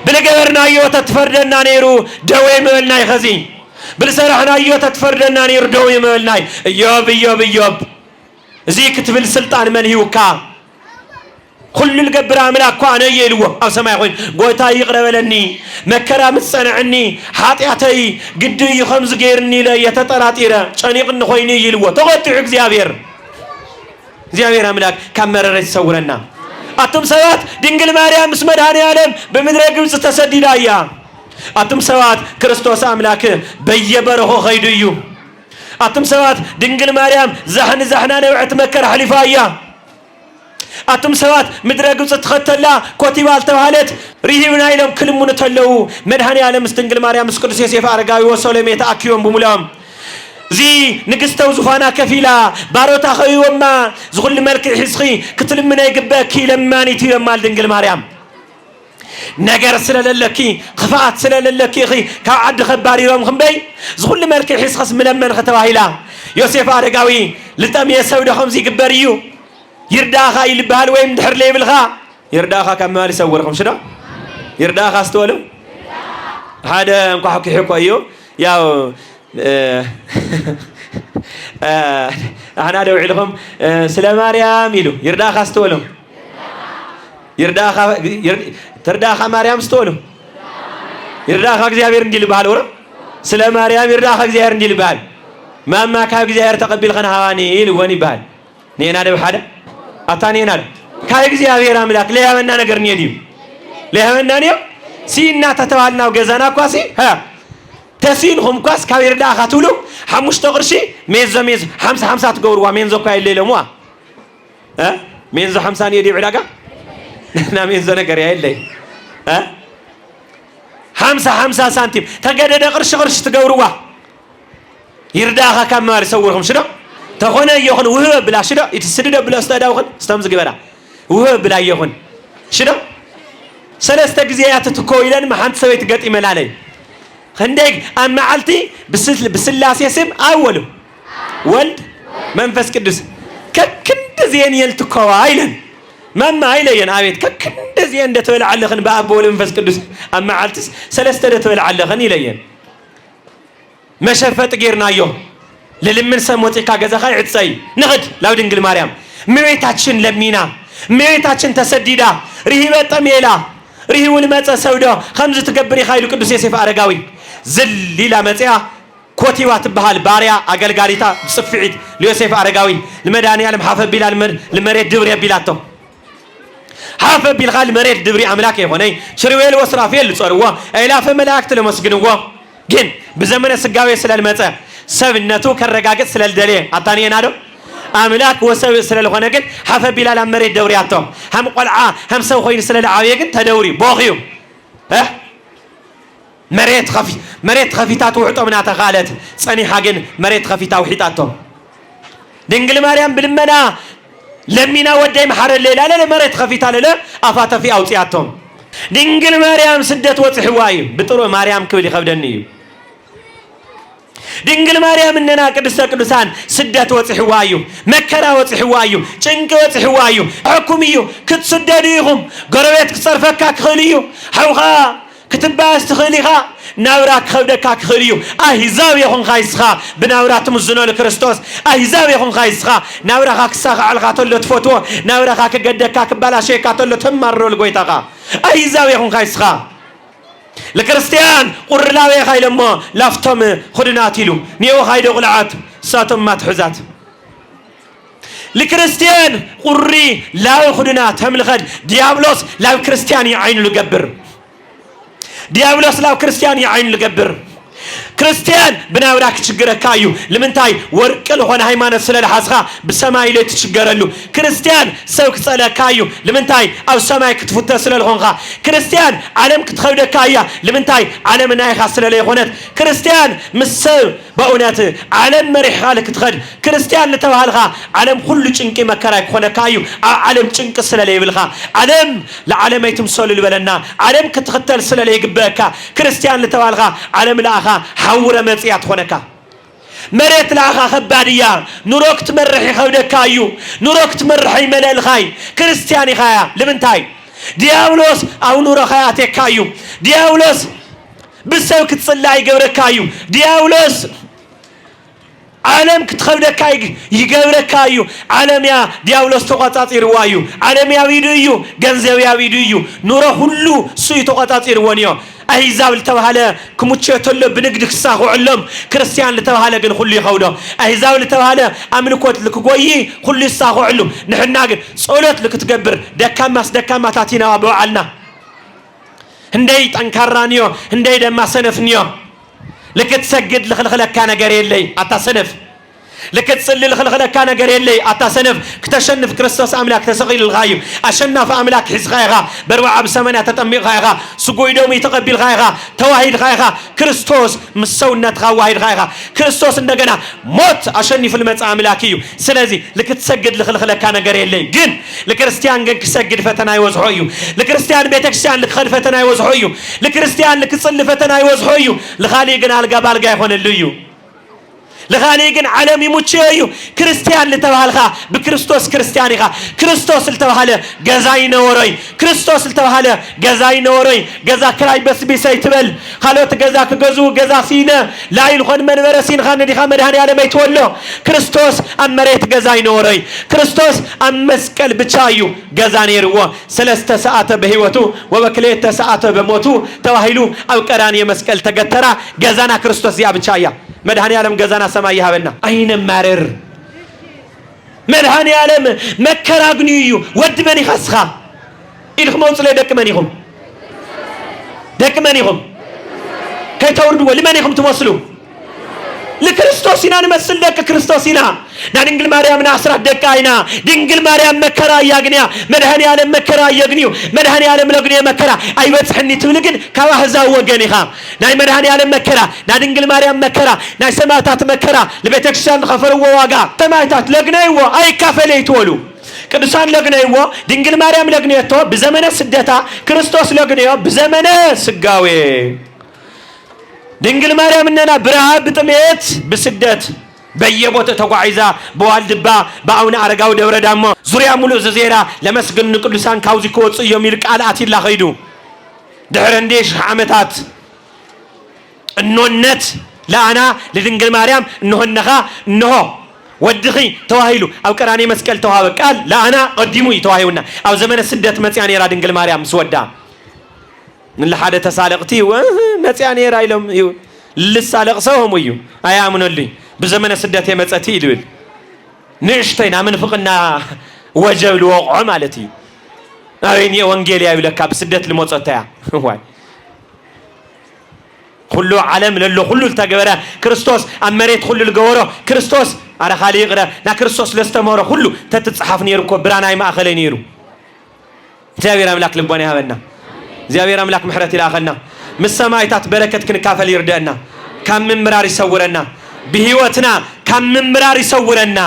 بالجبرنا يوتتفردنا نيرو دوي ملنا يخزي بالسرحنا يوتتفردنا نيرو دوي ملنا يوب زيك تبل سلطان من هيوكا كل الجبر أملاك قانا يلوه أو سماعين قوتا يقرب لني مكرا متصنعني حاطياتي قد يخمز غيرني لا يتطراطيرا شانيق نخويني يلوه تغطي እግዚአብሔር እግዚአብሔር አምላክ ካመረረ ይሰውረና አቱም ሰባት ድንግል ማርያም መስመድኃኔ ዓለም በምድረ ግብጽ ተሰዲዳያ አቱም ሰባት ክርስቶስ አምላክ በየበረሆ ኸይዱዩ አቱም ሰባት ድንግል ማርያም ዛህና ነውዕት መከራ ሐሊፋያ አቱም ሰባት ምድረ ግብጽ ተኸተላ ኮቲባል ተባለት ሪሂብና ኢሎም ክልሙን ተለው መድኃኔ ዓለም ድንግል ማርያም ቅዱስ ዮሴፍ አረጋዊ ወሰሎሜ ተአኪዮም በሙላም زي نقستو زفانا كفيلا باروتا خيوما زغل ملك حسخي كتل من يقباكي لما نيتي مال دنقل مريم نجر سلاللكي خفات سلاللكي خي كعد خباري يوم خنبي زغل ملك حسخس ملمن ختواهيلا يوسف عرقاوي لتام يسود خمسي قباريو يرداخا يلبهال وين دحر لي بالخا يرداخا كمال يسوركم شنو يرداخا استولو هذا انكو حكي حكو ايو ياو أنا أدعو لكم سلام مريم يلو يرداخا استولم ترداخا مريم استولم يرداخا እግዚአብሔር እንዲል ባል ወረ سلام مريم يرداخا እግዚአብሔር እንዲል ባል ማማ ካብ እግዚአብሔር ተቀበል خنا ሃዋኒ ይልወኒ ባል ነና ደብ ሓደ አታኔና ካብ እግዚአብሔር አምላክ ለያመና ነገር ነው ይዲም ለያመና ነው ሲና ተተዋልናው ገዛና ኳሲ ها تسين هم كاس كبير دا خاتولو حمش تقرشي ميزو 50 تقوروا مينزو كاي ليلموا ها مينزو 50 يدي علاقه نا مينزو نغير يايلي ها 50 سنتيم تقدد قرش تقوروا يرداها كمار يصورهم شنو تخونه يخون وهو بلا شنو يتسدد بلا استداو خن استمز غبره وهو بلا يخون شنو ثلاثه غزيات تكويلن ما حنت سويت قطي ملالي خندق أما علتي بسلاس يسم أوله ولد منفس قدس ككند زين يلتقوا عيلن ما عيلين عبيد ككند زين ده تولع علخن بأب ولا منفس قدس أما علتس سلسلة ده تولع علخن يلين ما شفت غيرنا يوم للمن سموتي كاجزا خاي عتسي نغد لا دنجل مريم مريتاتشن لمينا مريتاتشن تسديدا رهيبة تميلا رهي والمتى سودا خمسة تكبري خايلو قدوس يوسف أرجاوي زل لا متى كوتيوات بهال باريا أقل قاريتا بصفعيد ليوسف أرجاوي المداني على محافظ بلال المريت دوري بلاتو حافظ بالغال المريت دوري أملاكي هوني شرويل وسرافيل صاروا إلاف ملاك لمسجنوا جن بزمن السجاوي سلال متى سبنتو كرجاجت سلال دليل أتاني نادو أملاك وسوي سلال خناجن حافظ بلال المريت دوري أتوم هم قلعة هم سو خوين سلال عاويجن تدوري باخيو مريت خفي تاتو حطو من أتغالت صني حاجن مريت خفي توحيتاتو دنجل مريم بالمنا لمينا ودي محر الليل لا مريت خفي تالا أفات في أوتياتهم دنجل مريم سدت وتحواي بطرو مريم كولي خبدني دنجل مريم إننا كدسان سدت وتحوايو مكرا وتحوايو شنك وتحوايو حكوميو كتسدديهم قرويت كصرفك كخليو حوخا كتباس تخليها ناوراك خودك كخليو أهزاوي يخون خايسخا بناورات مزنو لكريستوس أهزاوي يخون خايسخا ناوراك ساق على قاتل تفوتو ناوراك قدك كبلا شيء قاتل تمرر لقويتها أهزاوي يخون خايسخا لكريستيان قرلاوي خايل ما لافتم خدناتيلو نيو خايدو قلعات ساتم مات حزات لكريستيان قري لاو خدنات هم لخد ديابلوس لاو كريستياني عين لقبر ديابلوس لاو كريستياني عين لقبر كريستيان بناوراك تشجر كايو لمنتاي وركل هون هيمان سلال حسخا بسماي لي تشجرلو كريستيان سوك سلا كايو لمنتاي او سماي كتفوت سلال هونغا كريستيان عالم كتخود كايا لمنتاي عالم ناي خاسل لي هونت كريستيان مسو باونات عالم مريح خالك تخد كريستيان لتوهالغا عالم كل چنكي مكراك هون كايو عالم چنك سلال يبلغا عالم لعالم يتمسول البلنا عالم كتختل سلال يقباكا كريستيان لتوهالغا عالم لاخا حورة مزيات خونكا مريت لاخا خبادية نوروك تمرحي خودكايو نوروك تمرحي ملال خاي كريستياني خايا لمنتاي دياولوس او نورو خياتي كايو دياولوس بسوك تصلاي قوركايو دياولوس عالم كتخودكاي يقوركايو عالم يا دياولوس تقاطاطير وايو عالم يا ويديو غنزاو يا ويديو نورو هلو سوي تقاطاطير وانيو أهيزاو لتوهاله كمتشيتو له بنقدك ساقو علم كريستيان لتوهاله قن خلي خودو أهيزاو لتوهاله أملكوت لك قوي خلي ساقو علم نحن ناقل صولت لك تقبر دكامات تاتينا وابوعلنا هندي تنكرانيو هندي دما سنفنيو لك تسجد لخلخلك كان قريل لي أتا سنف لك تصلي لخلخلك كان قريل لي أتا سنف كتشنف كريستوس أملاك تسغيل الغايب أشنف أملاك حز غايغا بروعة بسمنة تتمي غايغا سقوي دومي تقبل غايغا توحيد غايغا كريستوس مسونة غواهيد غايغا كريستوس اندقنا موت أشنف المتع أملاكيو سلازي لك تسجد لخلخلك كان قريل لي جن لكريستيان جن كسجد فتنا يوزحويو لكريستيان بيتكسيان لك خل فتنا يوزحويو لكريستيان لك تصلي فتنا يوزحويو لخالي جن على الجبال جاي هون الليو لغالي جن عالمي متشيو كريستيان لتوهالها بكريستوس كريستيانيها كريستوس لتوهاله جزاي نوري كريستوس لتوهاله جزاي نوري جزا كراي بس بيسيتبل خالوت جزا كجزو جزا سينا لا يلخون من ورسين خان دي خامر هاني على ما يتولو كريستوس أمريت جزاي نوري كريستوس أم مسكل بتشايو جزاني روا سلست ساعات بهوتو وبكليت ساعات بموتو توهيلو أو كراني مسكل تجترا جزانا كريستوس يا بتشايا مدهني عالم جزانا سماي هابنا أين مارر مدهني عالم مكرا غنيو ود مني خسخا إلهم وصل دك منيهم كي توردوا لمنيهم توصلوا لكريستوسنا نمثل دك كريستوسنا نانجل مريم ناصر دكاينا دينجل مريم مكرا يغنيا مدهني عالم مكرا يغنيو مدهني عالم لغنيا مكرا اي بصحني تولغن كواهزا وغنيها ناي مدهني عالم مكرا نادينجل مريم مكرا ناي سماتات مكرا لبيتكشان خفروا واغا سماتات لغنيو اي كافلي تولو ቅዱሳን ለግነይዎ ድንግል ማርያም ለግነይቶ በዘመነ ስደታ ክርስቶስ ለግነዮ በዘመነ ስጋዌ ድንግል ማርያም እነና ብርሃብ ጥሜት በስደት በየቦታው ተጓይዛ በዋልድባ በአውነ አረጋው ደብረ ዳሞ ዙሪያ ሙሉ ዘዜራ ለመስገን ቅዱሳን ካውዚ ኮጽ የሚል ቃላት ይላኸይዱ ድህረ እንዴሽ ዓመታት እኖነት لأنا لدنجل مريم إنه النخا إنه ودخي تواهيلو أو كراني مسكال تواهي قال لأنا قدموا يتواهيونا أو زمن السدة متياني را دنجل مريم سودا من لحادة سالقتي ومتياني را يلوم يو لسالق سوهم ويو أيامنا اللي بزمن السدة متأتي يلول نشتينا من فقنا وجب الوقع مالتي أريني وانجيليا يقولك بسدة الموتى واي كله عالم لله كله التجبره كريستوس أمريت كله الجوره كريستوس على خالق ده نا كريستوس لستمره كله تتصحف نيرو برانا ما أخلي نيرو زاوير أملاك لبني هبنا زاوير أملاك محرتي لآخرنا مسماء بركة كن كافل يردنا كم من مرار يسورنا بهوتنا كم من مرار يسورنا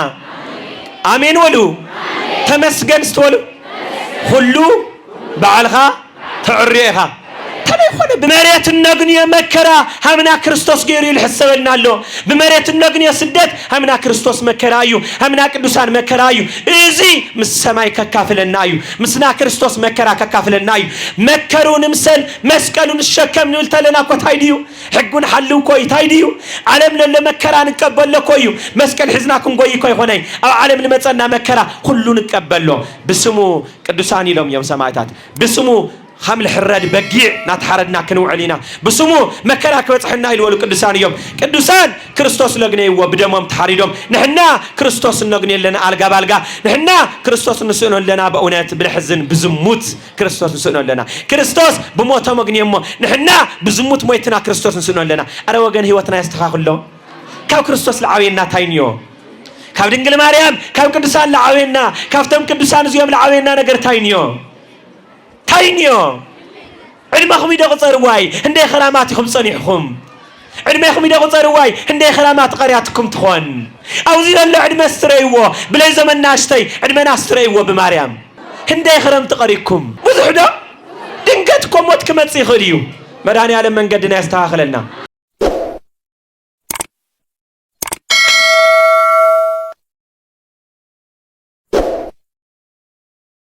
آمين ولو تمسجن استولو كله بعلها تعريها تليفون بمريت النجنية مكرا همنا كريستوس غير الحسبنا له بمريت النجنية سدت همنا كريستوس مكرايو همنا قدوسان مكرايو إزي من السماء ككافلنا أيو مسنا كريستوس مكرا ككافلنا أيو مكرون مسل مسكلون الشكم نقولت لنا كوت هيديو حقون حلو كوي تايديو علم لله مكرا نقبل له كويو مسكن حزناكم كوي كوي هوني أو علم لمتصنا مكرا كلون نقبل له بسمو قدوسان لهم يوم سماعتات بسمو خمل حراد بقيع نتحردنا كنو علينا بسمو مكراك وصحنا يلولو قدسان يوم قدسان كريستوس لغني وبدمهم تحريدهم نحنا كريستوس نغني لنا الغا بالغا نحنا كريستوس نسونو لنا بأونات بالحزن بزموت كريستوس نسونو لنا كريستوس بموته مغنيمو نحنا بزموت مويتنا كريستوس نسونو لنا ارا وغن هيوتنا يستخاخلو كاو كريستوس لعوينا تاينيو كاو دنجل مريم كاو قدسان لعوينا كافتم قدسان زيوم لعوينا نغير تاينيو تاينيو علمكم يدغ صرواي هندي خراماتكم صنيعكم علمكم يدغ صرواي هندي خرامات قرياتكم تخون او زي الله علم استريوه بلا زمن ناشتي علمنا استريوه بمريم هندي خرم تقريكم وزحدا دنقتكم وتكمت يخريو مداني على من قدنا يستاخلنا